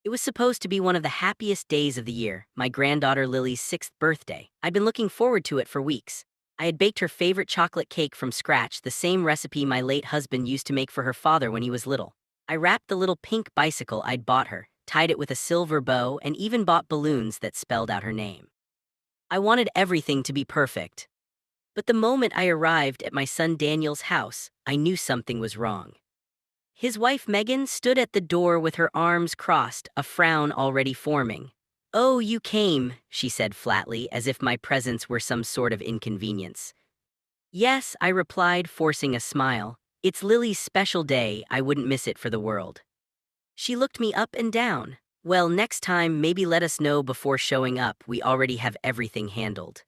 It was supposed to be one of the happiest days of the year, my granddaughter Lily's 6th birthday. I'd been looking forward to it for weeks. I had baked her favorite chocolate cake from scratch, the same recipe my late husband used to make for her father when he was little. I wrapped the little pink bicycle I'd bought her, tied it with a silver bow, and even bought balloons that spelled out her name. I wanted everything to be perfect. But the moment I arrived at my son Daniel's house, I knew something was wrong. His wife Megan stood at the door with her arms crossed, a frown already forming. "Oh, you came," she said flatly, as if my presence were some sort of inconvenience. "Yes," I replied, forcing a smile. "It's Lily's special day, I wouldn't miss it for the world." She looked me up and down. "Well, next time, maybe let us know before showing up, we already have everything handled."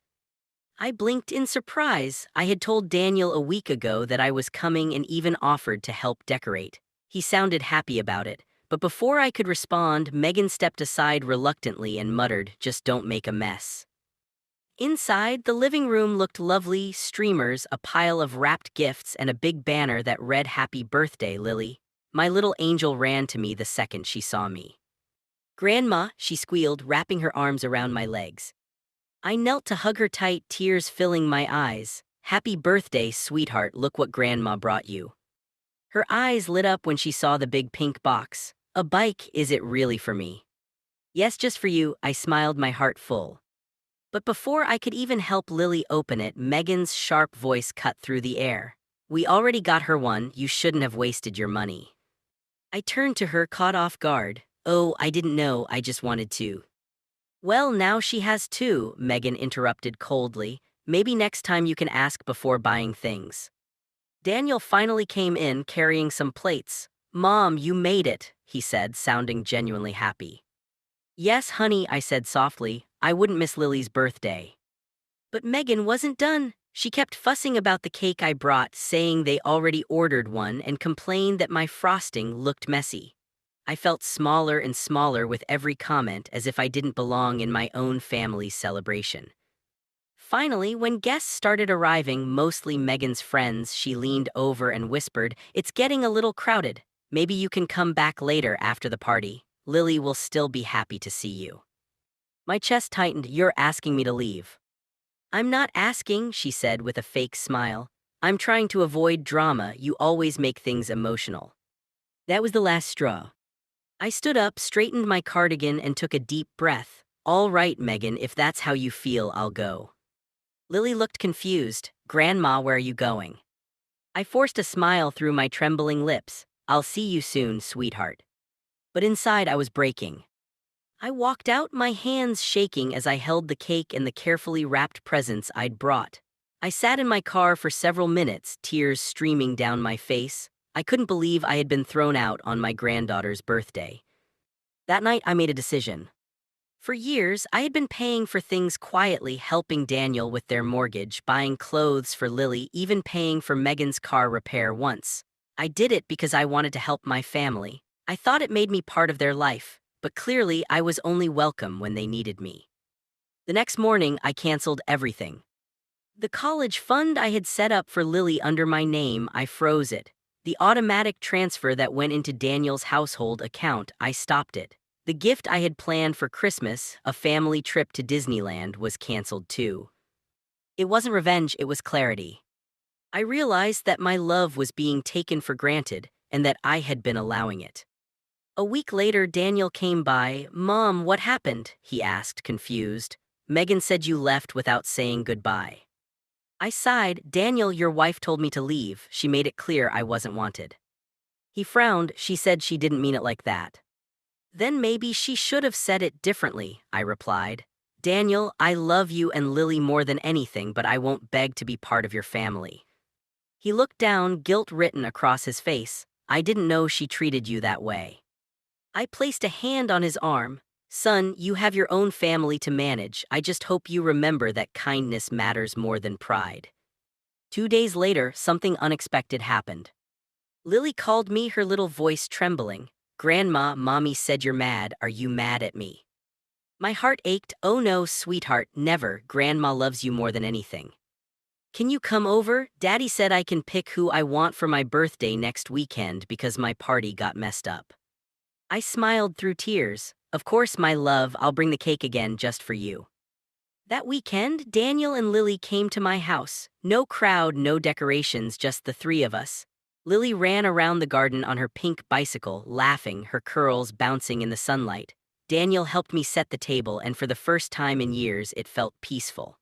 I blinked in surprise. I had told Daniel a week ago that I was coming and even offered to help decorate. He sounded happy about it, but before I could respond, Megan stepped aside reluctantly and muttered, "Just don't make a mess." Inside, the living room looked lovely: streamers, a pile of wrapped gifts, and a big banner that read "Happy Birthday, Lily." My little angel ran to me the second she saw me. "Grandma," she squealed, wrapping her arms around my legs. I knelt to hug her tight, tears filling my eyes. "Happy birthday, sweetheart, look what Grandma brought you." Her eyes lit up when she saw the big pink box. "A bike, is it really for me?" "Yes, just for you," I smiled, my heart full. But before I could even help Lily open it, Megan's sharp voice cut through the air. "We already got her one, you shouldn't have wasted your money." I turned to her, caught off guard. "Oh, I didn't know, I just wanted to." "Well, now she has two," Megan interrupted coldly. "Maybe next time you can ask before buying things." Daniel finally came in, carrying some plates. "Mom, you made it," he said, sounding genuinely happy. "Yes, honey," I said softly. "I wouldn't miss Lily's birthday." But Megan wasn't done. She kept fussing about the cake I brought, saying they already ordered one, and complained that my frosting looked messy. I felt smaller and smaller with every comment, as if I didn't belong in my own family's celebration. Finally, when guests started arriving, mostly Megan's friends, she leaned over and whispered, "It's getting a little crowded. Maybe you can come back later after the party. Lily will still be happy to see you." My chest tightened. "You're asking me to leave." "I'm not asking," she said with a fake smile. "I'm trying to avoid drama. You always make things emotional." That was the last straw. I stood up, straightened my cardigan, and took a deep breath. "All right, Megan, if that's how you feel, I'll go." Lily looked confused. "Grandma, where are you going?" I forced a smile through my trembling lips. "I'll see you soon, sweetheart." But inside I was breaking. I walked out, my hands shaking as I held the cake and the carefully wrapped presents I'd brought. I sat in my car for several minutes, tears streaming down my face. I couldn't believe I had been thrown out on my granddaughter's birthday. That night, I made a decision. For years, I had been paying for things quietly, helping Daniel with their mortgage, buying clothes for Lily, even paying for Megan's car repair once. I did it because I wanted to help my family. I thought it made me part of their life, but clearly I was only welcome when they needed me. The next morning, I canceled everything. The college fund I had set up for Lily under my name, I froze it. The automatic transfer that went into Daniel's household account, I stopped it. The gift I had planned for Christmas, a family trip to Disneyland, was canceled too. It wasn't revenge, it was clarity. I realized that my love was being taken for granted and that I had been allowing it. A week later, Daniel came by. "Mom, what happened?" he asked, confused. "Megan said you left without saying goodbye." I sighed. "Daniel, your wife told me to leave. She made it clear I wasn't wanted." He frowned. "She said she didn't mean it like that." "Then maybe she should have said it differently," I replied. "Daniel, I love you and Lily more than anything, but I won't beg to be part of your family." He looked down, guilt written across his face. "I didn't know she treated you that way." I placed a hand on his arm. "Son, you have your own family to manage. I just hope you remember that kindness matters more than pride." 2 days later, something unexpected happened. Lily called me, her little voice trembling. "Grandma, Mommy said you're mad. Are you mad at me?" My heart ached. "Oh no, sweetheart, never. Grandma loves you more than anything." "Can you come over? Daddy said I can pick who I want for my birthday next weekend because my party got messed up." I smiled through tears. Of course, my love, I'll bring the cake again just for you. That weekend, Daniel and Lily came to my house. No crowd, no decorations, just the three of us. Lily ran around the garden on her pink bicycle, laughing, her curls bouncing in the sunlight. Daniel helped me set the table, and for the first time in years, it felt peaceful.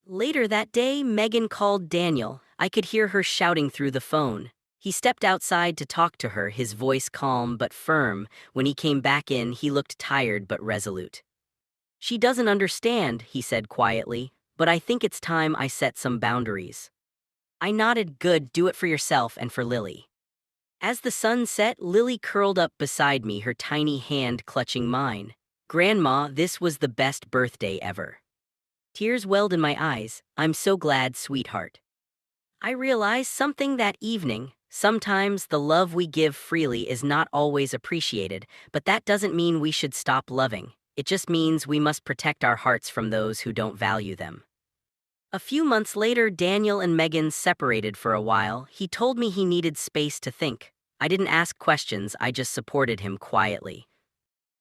Later that day, Megan called Daniel. I could hear her shouting through the phone. He stepped outside to talk to her, his voice calm but firm. When he came back in, he looked tired but resolute. She doesn't understand, he said quietly, but I think it's time I set some boundaries. I nodded, good, do it for yourself and for Lily. As the sun set, Lily curled up beside me, her tiny hand clutching mine. Grandma, this was the best birthday ever. Tears welled in my eyes. I'm so glad, sweetheart. I realized something that evening. Sometimes the love we give freely is not always appreciated, but that doesn't mean we should stop loving. It just means we must protect our hearts from those who don't value them. A few months later, Daniel and Megan separated for a while. He told me he needed space to think. I didn't ask questions, I just supported him quietly.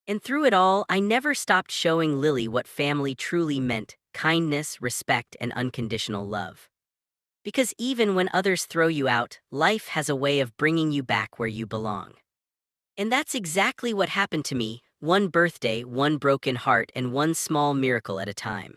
And through it all, I never stopped showing Lily what family truly meant: kindness, respect, and unconditional love. Because even when others throw you out, life has a way of bringing you back where you belong. And that's exactly what happened to me, one birthday, one broken heart, and one small miracle at a time.